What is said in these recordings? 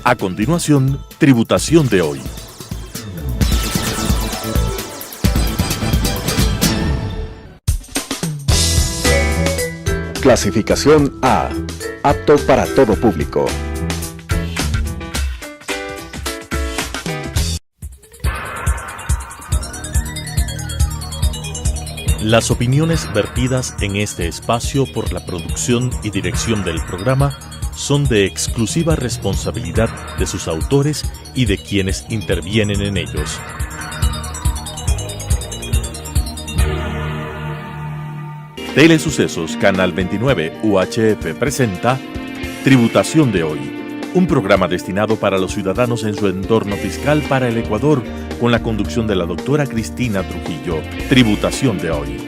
A continuación, Tributación de hoy. Clasificación A. Apto para todo público. Las opiniones vertidas en este espacio por la producción y dirección del programa son de exclusiva responsabilidad de sus autores y de quienes intervienen en ellos. Telesucesos Canal 29 UHF presenta Tributación de hoy, un programa destinado para los ciudadanos en su entorno fiscal para el Ecuador, con la conducción de la doctora Cristina Trujillo. Tributación de hoy.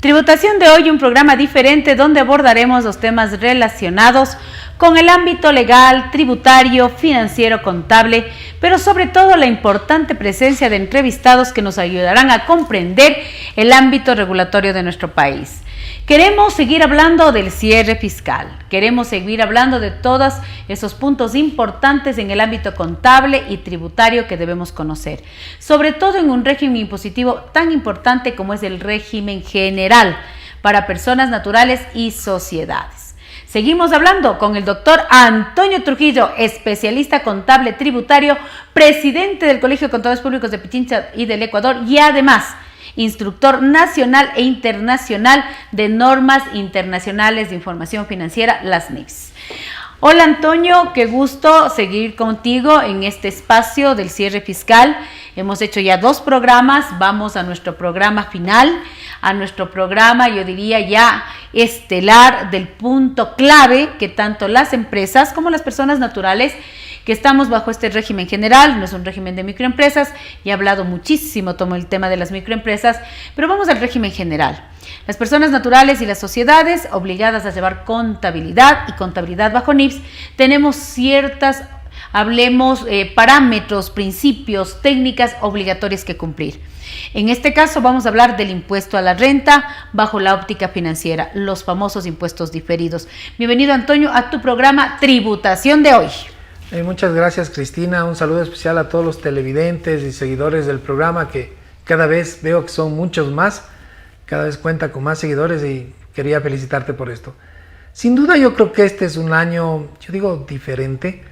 Tributación de hoy, un programa diferente donde abordaremos los temas relacionados con el ámbito legal, tributario, financiero, contable, pero sobre todo la importante presencia de entrevistados que nos ayudarán a comprender el ámbito regulatorio de nuestro país. Queremos seguir hablando del cierre fiscal, queremos seguir hablando de todos esos puntos importantes en el ámbito contable y tributario que debemos conocer, sobre todo en un régimen impositivo tan importante como es el régimen general para personas naturales y sociedades. Seguimos hablando con el doctor Antonio Trujillo, especialista contable tributario, presidente del Colegio de Contadores Públicos de Pichincha y del Ecuador y además instructor nacional e internacional de normas internacionales de información financiera, las NIFs. Hola Antonio, qué gusto seguir contigo en este espacio del cierre fiscal. Hemos hecho ya 2 programas, vamos a nuestro programa final, a nuestro programa, yo diría ya estelar, del punto clave que tanto las empresas como las personas naturales que estamos bajo este régimen general, no es un régimen de microempresas, y he hablado muchísimo, tomo el tema de las microempresas, pero vamos al régimen general. Las personas naturales y las sociedades obligadas a llevar contabilidad y contabilidad bajo NIFs, tenemos ciertas, parámetros, principios, técnicas obligatorias que cumplir. En este caso vamos a hablar del impuesto a la renta bajo la óptica financiera, los famosos impuestos diferidos. Bienvenido Antonio a tu programa Tributación de hoy. Muchas gracias Cristina, un saludo especial a todos los televidentes y seguidores del programa que cada vez veo que son muchos más, cada vez cuenta con más seguidores y quería felicitarte por esto. Sin duda yo creo que este es un año, yo digo diferente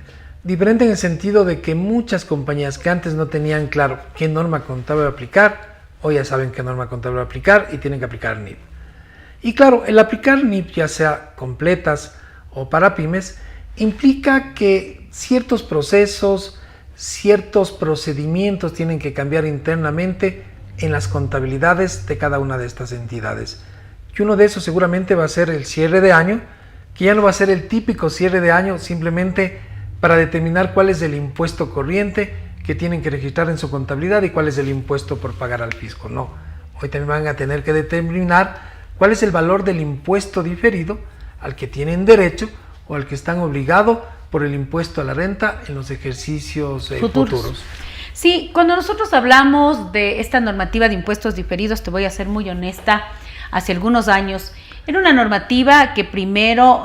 en el sentido de que muchas compañías que antes no tenían claro qué norma contable aplicar, hoy ya saben qué norma contable aplicar y tienen que aplicar NIF. Y claro, el aplicar NIF, ya sea completas o para pymes, implica que ciertos procesos, ciertos procedimientos tienen que cambiar internamente en las contabilidades de cada una de estas entidades. Y uno de esos seguramente va a ser el cierre de año, que ya no va a ser el típico cierre de año simplemente para determinar cuál es el impuesto corriente que tienen que registrar en su contabilidad y cuál es el impuesto por pagar al fisco. No, hoy también van a tener que determinar cuál es el valor del impuesto diferido al que tienen derecho o al que están obligados por el impuesto a la renta en los ejercicios futuros. Sí, cuando nosotros hablamos de esta normativa de impuestos diferidos, te voy a ser muy honesta, hace algunos años era una normativa que primero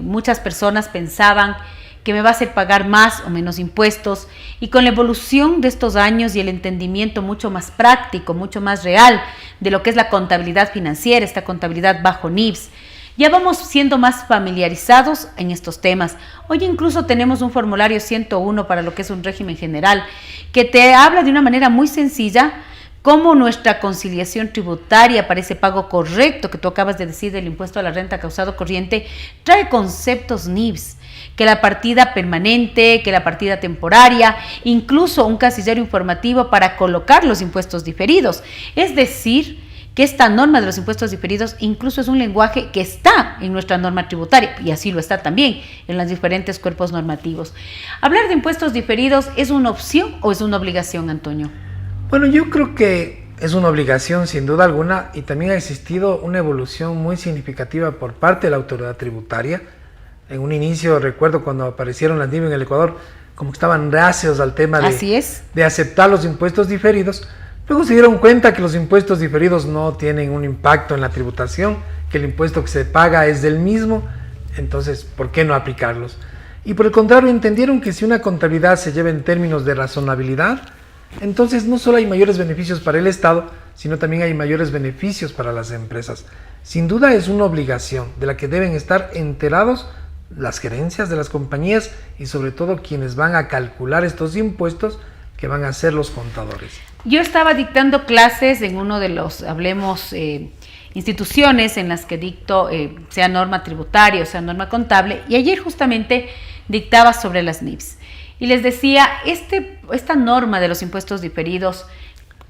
muchas personas pensaban que me va a hacer pagar más o menos impuestos, y con la evolución de estos años y el entendimiento mucho más práctico, mucho más real de lo que es la contabilidad financiera, esta contabilidad bajo NIFs, ya vamos siendo más familiarizados en estos temas. Hoy incluso tenemos un formulario 101 para lo que es un régimen general, que te habla de una manera muy sencilla cómo nuestra conciliación tributaria para ese pago correcto que tú acabas de decir del impuesto a la renta causado corriente trae conceptos NIFs, que la partida permanente, que la partida temporaria, incluso un casillero informativo para colocar los impuestos diferidos. Es decir, que esta norma de los impuestos diferidos incluso es un lenguaje que está en nuestra norma tributaria, y así lo está también en los diferentes cuerpos normativos. ¿Hablar de impuestos diferidos es una opción o es una obligación, Antonio? Bueno, yo creo que es una obligación sin duda alguna, y también ha existido una evolución muy significativa por parte de la autoridad tributaria. En un inicio, recuerdo cuando aparecieron las NIF en el Ecuador, como que estaban reacios al tema de aceptar los impuestos diferidos. Luego se dieron cuenta que los impuestos diferidos no tienen un impacto en la tributación, que el impuesto que se paga es del mismo, entonces, ¿por qué no aplicarlos? y por el contrario entendieron que si una contabilidad se lleva en términos de razonabilidad, entonces no solo hay mayores beneficios para el Estado, sino también hay mayores beneficios para las empresas. Sin duda es una obligación de la que deben estar enterados las gerencias de las compañías y sobre todo quienes van a calcular estos impuestos que van a ser los contadores. Yo estaba dictando clases en uno de los, hablemos, instituciones en las que dicto, sea norma tributaria o sea norma contable, y ayer justamente dictaba sobre las NIPS. Y les decía, esta norma de los impuestos diferidos,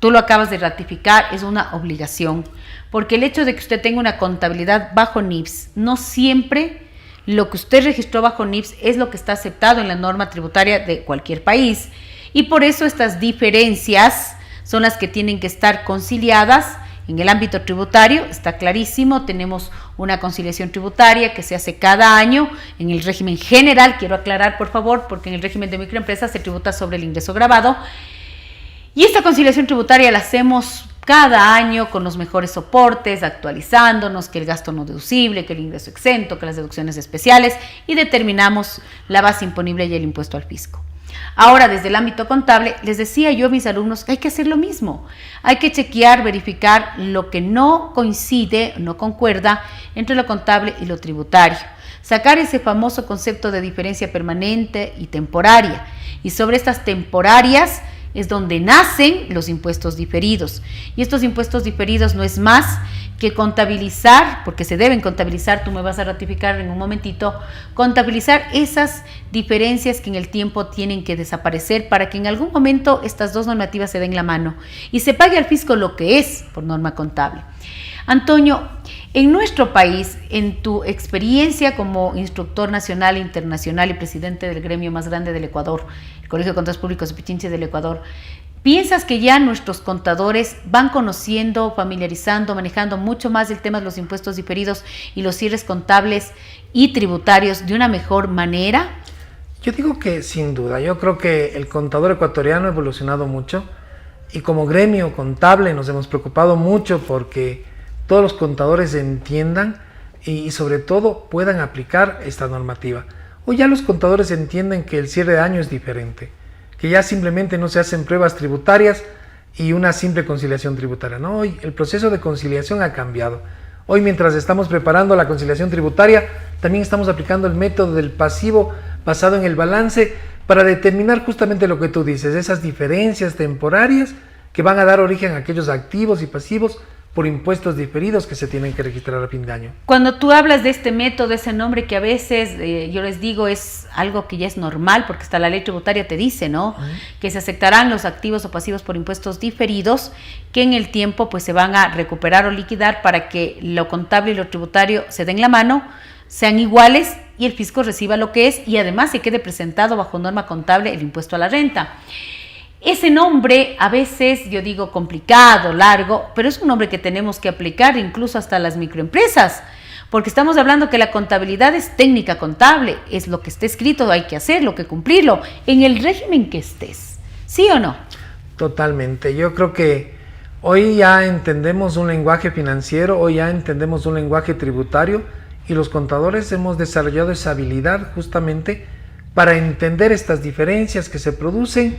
tú lo acabas de ratificar, es una obligación, porque el hecho de que usted tenga una contabilidad bajo NIPS, no siempre lo que usted registró bajo NIPS es lo que está aceptado en la norma tributaria de cualquier país. Y por eso estas diferencias son las que tienen que estar conciliadas. En el ámbito tributario está clarísimo, tenemos una conciliación tributaria que se hace cada año en el régimen general, quiero aclarar por favor, porque en el régimen de microempresas se tributa sobre el ingreso gravado, y esta conciliación tributaria la hacemos cada año con los mejores soportes, actualizándonos, que el gasto no deducible, que el ingreso exento, que las deducciones especiales, y determinamos la base imponible y el impuesto al fisco. Ahora, desde el ámbito contable, les decía yo a mis alumnos que hay que hacer lo mismo. Hay que chequear, verificar lo que no coincide, no concuerda entre lo contable y lo tributario. Sacar ese famoso concepto de diferencia permanente y temporaria. Y sobre estas temporarias es donde nacen los impuestos diferidos. Y estos impuestos diferidos no es más que contabilizar, porque se deben contabilizar, tú me vas a ratificar en un momentito, contabilizar esas diferencias que en el tiempo tienen que desaparecer para que en algún momento estas dos normativas se den la mano y se pague al fisco lo que es por norma contable. Antonio, en nuestro país, en tu experiencia como instructor nacional e internacional y presidente del gremio más grande del Ecuador, el Colegio de Contadores Públicos de Pichincha del Ecuador, ¿piensas que ya nuestros contadores van conociendo, familiarizando, manejando mucho más el tema de los impuestos diferidos y los cierres contables y tributarios de una mejor manera? Yo digo que sin duda, yo creo que el contador ecuatoriano ha evolucionado mucho y como gremio contable nos hemos preocupado mucho porque todos los contadores entiendan y sobre todo puedan aplicar esta normativa. Hoy ya los contadores entienden que el cierre de año es diferente, que ya simplemente no se hacen pruebas tributarias y una simple conciliación tributaria. No, hoy el proceso de conciliación ha cambiado. Hoy mientras estamos preparando la conciliación tributaria, también estamos aplicando el método del pasivo basado en el balance para determinar justamente lo que tú dices, esas diferencias temporarias que van a dar origen a aquellos activos y pasivos por impuestos diferidos que se tienen que registrar a fin de año. Cuando tú hablas de este método, ese nombre que a veces yo les digo es algo que ya es normal, porque hasta la ley tributaria te dice, ¿no? Que se aceptarán los activos o pasivos por impuestos diferidos que en el tiempo pues se van a recuperar o liquidar para que lo contable y lo tributario se den la mano, sean iguales y el fisco reciba lo que es y además se quede presentado bajo norma contable el impuesto a la renta. Ese nombre a veces, yo digo complicado, largo, pero es un nombre que tenemos que aplicar incluso hasta las microempresas, porque estamos hablando que la contabilidad es técnica contable, es lo que está escrito, hay que hacerlo, que cumplirlo, en el régimen que estés, ¿sí o no? Totalmente, yo creo que hoy ya entendemos un lenguaje financiero, hoy ya entendemos un lenguaje tributario y los contadores hemos desarrollado esa habilidad justamente para entender estas diferencias que se producen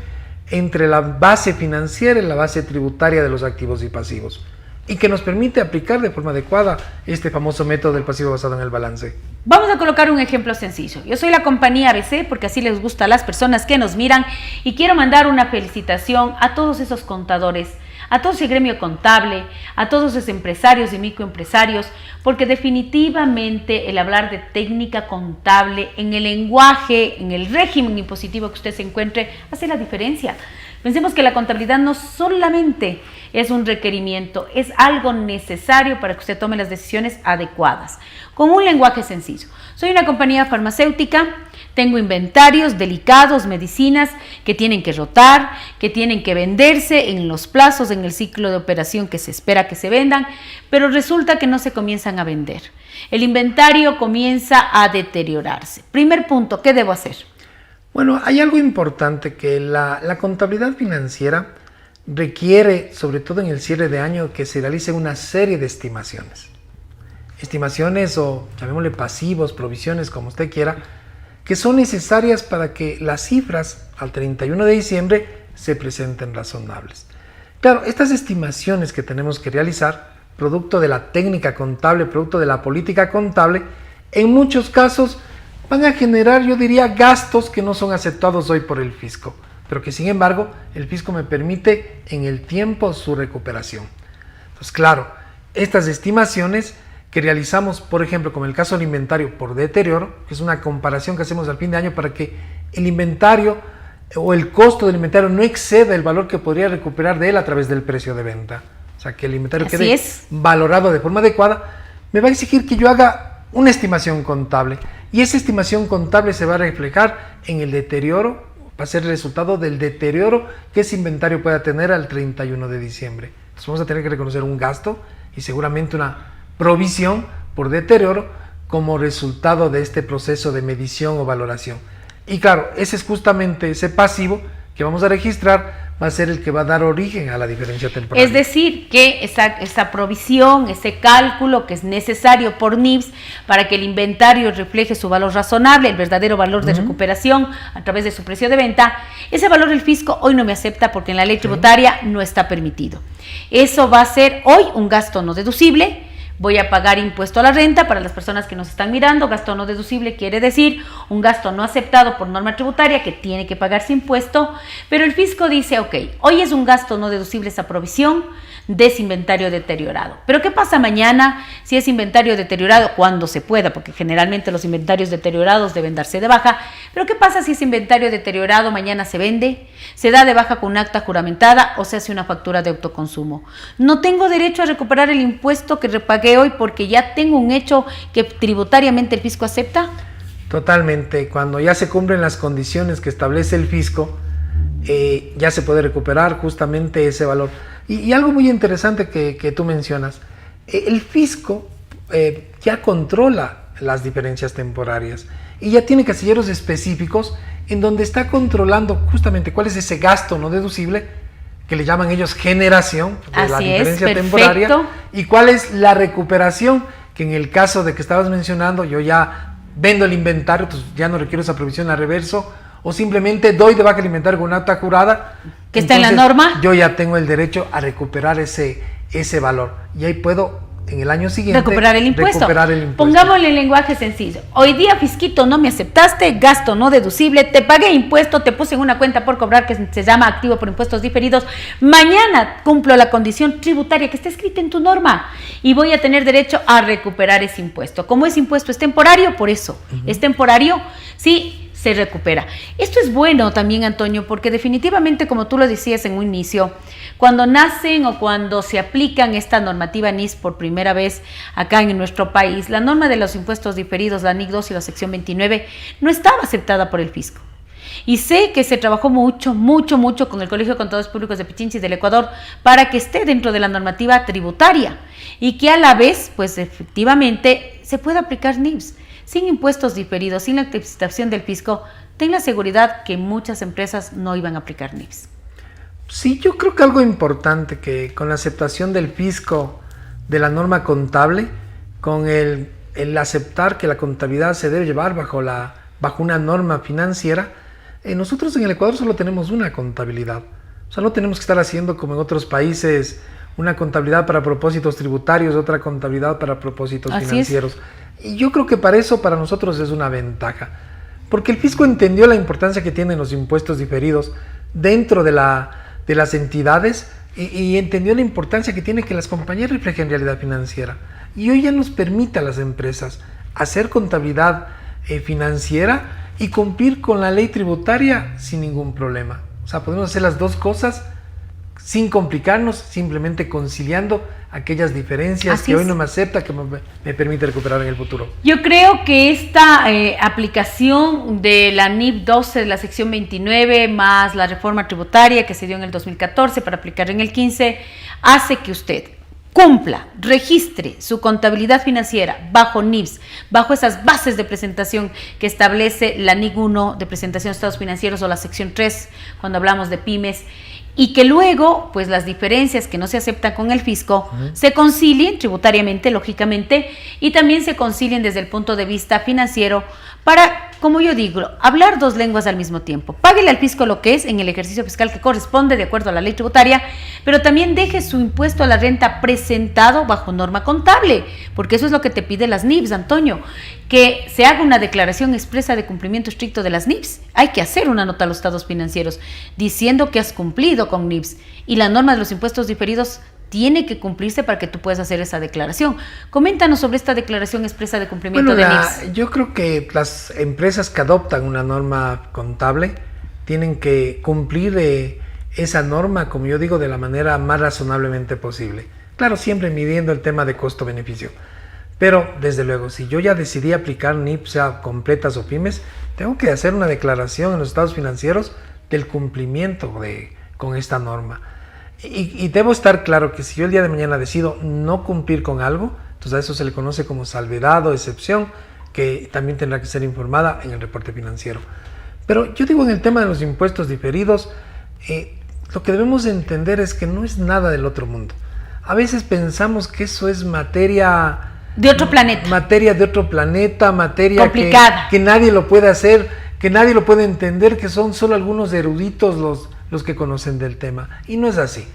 entre la base financiera y la base tributaria de los activos y pasivos y que nos permite aplicar de forma adecuada este famoso método del pasivo basado en el balance. Vamos a colocar un ejemplo sencillo. Yo soy la compañía ABC porque así les gusta a las personas que nos miran y quiero mandar una felicitación a todos esos contadores, a todo ese gremio contable, a todos esos empresarios y microempresarios, porque definitivamente el hablar de técnica contable en el lenguaje, en el régimen impositivo que usted se encuentre, hace la diferencia. Pensemos que la contabilidad no solamente es un requerimiento, es algo necesario para que usted tome las decisiones adecuadas. Con un lenguaje sencillo. Soy una compañía farmacéutica, tengo inventarios delicados, medicinas que tienen que rotar, que tienen que venderse en los plazos, en el ciclo de operación que se espera que se vendan, pero resulta que no se comienzan a vender. El inventario comienza a deteriorarse. Primer punto, ¿qué debo hacer? Bueno, hay algo importante que la contabilidad financiera requiere, sobre todo en el cierre de año, que se realice una serie de estimaciones. Estimaciones o llamémosle pasivos, provisiones, como usted quiera, que son necesarias para que las cifras al 31 de diciembre se presenten razonables. Claro, estas estimaciones que tenemos que realizar, producto de la técnica contable, producto de la política contable, en muchos casos van a generar, yo diría, gastos que no son aceptados hoy por el fisco, pero que sin embargo el fisco me permite en el tiempo su recuperación. Entonces, claro, estas estimaciones que realizamos, por ejemplo, como el caso del inventario por deterioro, que es una comparación que hacemos al fin de año para que el inventario o el costo del inventario no exceda el valor que podría recuperar de él a través del precio de venta. O sea, que el inventario quede valorado de forma adecuada, me va a exigir que yo haga una estimación contable. Y esa estimación contable se va a reflejar en el deterioro, va a ser el resultado del deterioro que ese inventario pueda tener al 31 de diciembre. Entonces vamos a tener que reconocer un gasto y seguramente una provisión por deterioro como resultado de este proceso de medición o valoración. Y claro, ese es justamente ese pasivo que vamos a registrar, va a ser el que va a dar origen a la diferencia temporal. Es decir, que esa provisión, ese cálculo que es necesario por NIBS para que el inventario refleje su valor razonable, el verdadero valor de recuperación a través de su precio de venta, ese valor el fisco hoy no me acepta porque en la ley tributaria no está permitido. Eso va a ser hoy un gasto no deducible. Voy a pagar impuesto a la renta para las personas que nos están mirando. Gasto no deducible quiere decir un gasto no aceptado por norma tributaria que tiene que pagarse impuesto, pero el fisco dice, ok, hoy es un gasto no deducible esa provisión de ese inventario deteriorado. Pero ¿qué pasa mañana si ese inventario deteriorado, cuando se pueda, porque generalmente los inventarios deteriorados deben darse de baja, pero qué pasa si ese inventario deteriorado mañana se vende, se da de baja con un acta juramentada o se hace una factura de autoconsumo? No tengo derecho a recuperar el impuesto que repagué hoy porque ya tengo un hecho que tributariamente el fisco acepta. Totalmente, cuando ya se cumplen las condiciones que establece el fisco, ya se puede recuperar justamente ese valor. Y algo muy interesante que tú mencionas, el fisco ya controla las diferencias temporarias y ya tiene casilleros específicos en donde está controlando justamente cuál es ese gasto no deducible, que le llaman ellos generación de la diferencia temporaria, y cuál es la recuperación, que en el caso de que estabas mencionando, yo ya vendo el inventario, entonces ya no requiero esa provisión a reverso, o simplemente doy de baja el inventario con una acta jurada, que está en la norma, yo ya tengo el derecho a recuperar ese valor, y ahí puedo en el año siguiente recuperar el impuesto. Pongámosle en lenguaje sencillo. Hoy día, fisquito, no me aceptaste, gasto no deducible, te pagué impuesto, te puse en una cuenta por cobrar que se llama activo por impuestos diferidos. Mañana cumplo la condición tributaria que está escrita en tu norma y voy a tener derecho a recuperar ese impuesto. Como ese impuesto es temporario, por eso es temporario, sí, se recupera. Esto es bueno también, Antonio, porque definitivamente, como tú lo decías en un inicio, cuando nacen o cuando se aplican esta normativa NIS por primera vez acá en nuestro país, la norma de los impuestos diferidos, la NIC 2 y la sección 29, no estaba aceptada por el fisco. Y sé que se trabajó mucho con el Colegio de Contadores Públicos de Pichincha y del Ecuador para que esté dentro de la normativa tributaria y que a la vez, pues efectivamente, se pueda aplicar NIBS. Sin impuestos diferidos, sin la aceptación del fisco, ten la seguridad que muchas empresas no iban a aplicar NIBS. Sí, yo creo que algo importante que con la aceptación del fisco de la norma contable, con el aceptar que la contabilidad se debe llevar bajo una norma financiera, nosotros en el Ecuador solo tenemos una contabilidad. O sea, no tenemos que estar haciendo como en otros países una contabilidad para propósitos tributarios, otra contabilidad para propósitos financieros. Y yo creo que para nosotros es una ventaja, porque el fisco entendió la importancia que tienen los impuestos diferidos dentro de las entidades y entendió la importancia que tiene que las compañías reflejen realidad financiera. Y hoy ya nos permite a las empresas hacer contabilidad financiera y cumplir con la ley tributaria sin ningún problema. O sea, podemos hacer las dos cosas sin complicarnos, simplemente conciliando aquellas diferencias que hoy no me acepta, que me permite recuperar en el futuro. Yo creo que esta aplicación de la NIP 12 de la sección 29 más la reforma tributaria que se dio en el 2014 para aplicar en el 15 hace que usted cumpla, registre su contabilidad financiera bajo NIBS, bajo esas bases de presentación que establece la NIC 1 de presentación de estados financieros o la sección 3 cuando hablamos de pymes, y que luego, pues las diferencias que no se aceptan con el fisco se concilien tributariamente, lógicamente, y también se concilien desde el punto de vista financiero para, como yo digo, hablar dos lenguas al mismo tiempo. Páguele al fisco lo que es en el ejercicio fiscal que corresponde de acuerdo a la ley tributaria, pero también deje su impuesto a la renta presentado bajo norma contable, porque eso es lo que te pide las NIPS, Antonio, que se haga una declaración expresa de cumplimiento estricto de las NIPS. Hay que hacer una nota a los estados financieros diciendo que has cumplido con NIPS, y la norma de los impuestos diferidos tiene que cumplirse para que tú puedas hacer esa declaración. Coméntanos sobre esta declaración expresa de cumplimiento de NIPS. Yo creo que las empresas que adoptan una norma contable tienen que cumplir esa norma, como yo digo, de la manera más razonablemente posible. Claro, siempre midiendo el tema de costo-beneficio. Pero, desde luego, si yo ya decidí aplicar NIPS, sea completas o pymes, tengo que hacer una declaración en los estados financieros del cumplimiento con esta norma. Y debo estar claro que si yo el día de mañana decido no cumplir con algo, entonces a eso se le conoce como salvedad o excepción, que también tendrá que ser informada en el reporte financiero. Pero yo digo, en el tema de los impuestos diferidos, lo que debemos entender es que no es nada del otro mundo. A veces pensamos que eso es materia de otro planeta. Materia de otro planeta, materia complicada, que nadie lo puede hacer, que nadie lo puede entender, que son solo algunos eruditos los que conocen del tema. Y no es así.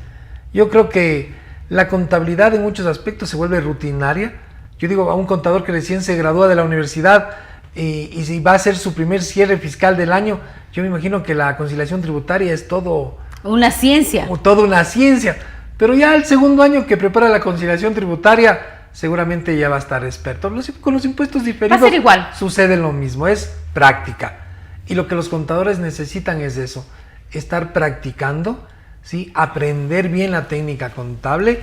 Yo creo que la contabilidad en muchos aspectos se vuelve rutinaria. Yo digo, a un contador que recién se gradúa de la universidad y si va a hacer su primer cierre fiscal del año, yo me imagino que la conciliación tributaria es todo una ciencia. Toda una ciencia. Pero ya el segundo año que prepara la conciliación tributaria, seguramente ya va a estar experto. Con los impuestos diferidos va a ser igual. Sucede lo mismo, es práctica. Y lo que los contadores necesitan es eso, estar practicando, ¿sí? Aprender bien la técnica contable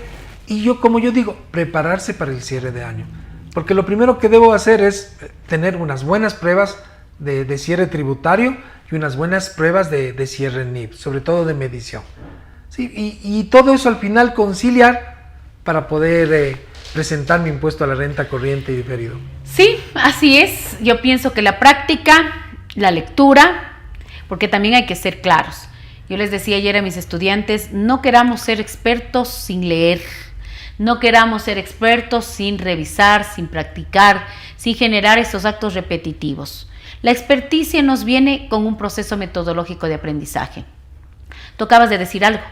y como yo digo, prepararse para el cierre de año. Porque lo primero que debo hacer es tener unas buenas pruebas de cierre tributario y unas buenas pruebas de cierre NIP, sobre todo de medición. ¿Sí? Y todo eso al final conciliar para poder presentar mi impuesto a la renta corriente y diferido. Sí, así es. Yo pienso que la práctica, la lectura, porque también hay que ser claros. Yo les decía ayer a mis estudiantes, no queramos ser expertos sin leer, no queramos ser expertos sin revisar, sin practicar, sin generar esos actos repetitivos. La experticia nos viene con un proceso metodológico de aprendizaje. Tú acabas de decir algo.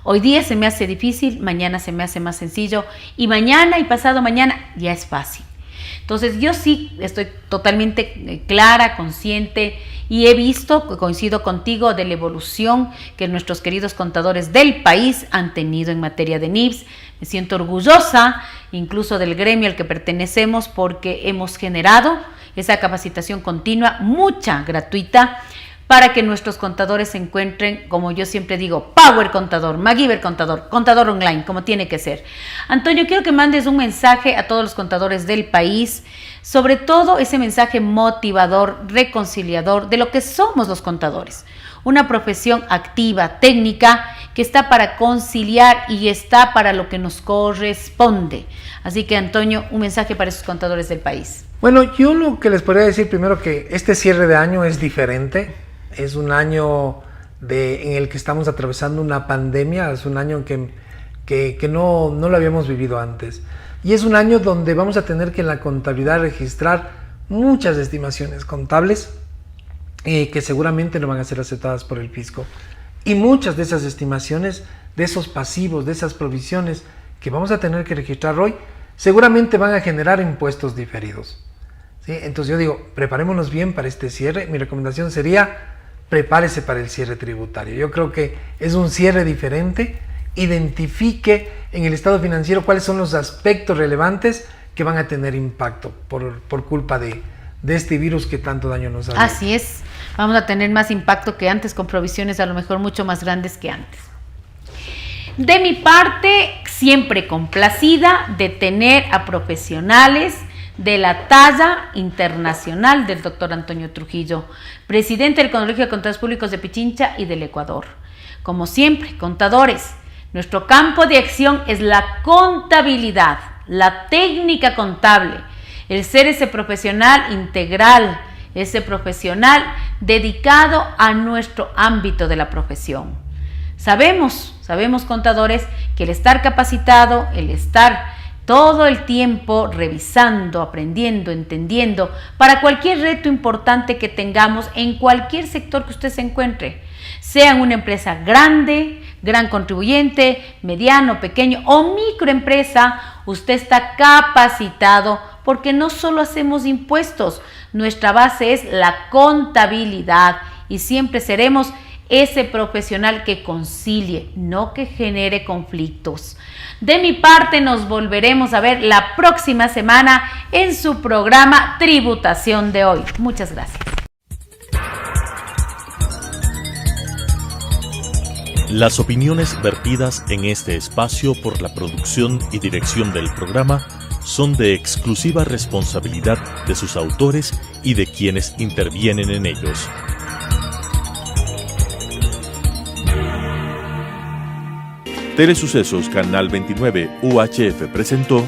Hoy día se me hace difícil, mañana se me hace más sencillo y mañana y pasado mañana ya es fácil. Entonces yo sí estoy totalmente clara, consciente y he visto, coincido contigo, de la evolución que nuestros queridos contadores del país han tenido en materia de NIPS. Me siento orgullosa incluso del gremio al que pertenecemos porque hemos generado esa capacitación continua, mucha gratuita, para que nuestros contadores se encuentren, como yo siempre digo, Power Contador, MacGyver Contador, contador online, como tiene que ser. Antonio, quiero que mandes un mensaje a todos los contadores del país, sobre todo ese mensaje motivador, reconciliador de lo que somos los contadores. Una profesión activa, técnica, que está para conciliar y está para lo que nos corresponde. Así que, Antonio, un mensaje para esos contadores del país. Bueno, yo lo que les podría decir primero que este cierre de año es diferente. Es un año en el que estamos atravesando una pandemia, es un año que no lo habíamos vivido antes. Y es un año donde vamos a tener que en la contabilidad registrar muchas estimaciones contables que seguramente no van a ser aceptadas por el fisco. Y muchas de esas estimaciones, de esos pasivos, de esas provisiones que vamos a tener que registrar hoy, seguramente van a generar impuestos diferidos. ¿Sí? Entonces yo digo, preparémonos bien para este cierre. Mi recomendación sería, prepárese para el cierre tributario. Yo creo que es un cierre diferente. Identifique en el estado financiero cuáles son los aspectos relevantes que van a tener impacto por culpa de este virus que tanto daño nos ha hecho. Así es, vamos a tener más impacto que antes, con provisiones a lo mejor mucho más grandes que antes. De mi parte, siempre complacida de tener a profesionales de la talla internacional del doctor Antonio Trujillo, presidente del Colegio de Contadores Públicos de Pichincha y del Ecuador. Como siempre, contadores, nuestro campo de acción es la contabilidad, la técnica contable, el ser ese profesional integral, ese profesional dedicado a nuestro ámbito de la profesión. Sabemos contadores, que el estar capacitado, el estar todo el tiempo revisando, aprendiendo, entendiendo, para cualquier reto importante que tengamos en cualquier sector que usted se encuentre. Sea una empresa grande, gran contribuyente, mediano, pequeño o microempresa, usted está capacitado porque no solo hacemos impuestos, nuestra base es la contabilidad y siempre seremos ese profesional que concilie, no que genere conflictos. De mi parte, nos volveremos a ver la próxima semana en su programa Tributación de Hoy. Muchas gracias. Las opiniones vertidas en este espacio por la producción y dirección del programa son de exclusiva responsabilidad de sus autores y de quienes intervienen en ellos. Telesucesos Canal 29 UHF presentó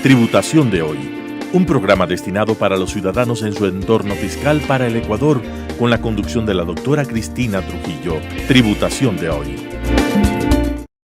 Tributación de Hoy, un programa destinado para los ciudadanos en su entorno fiscal para el Ecuador, con la conducción de la doctora Cristina Trujillo. Tributación de Hoy.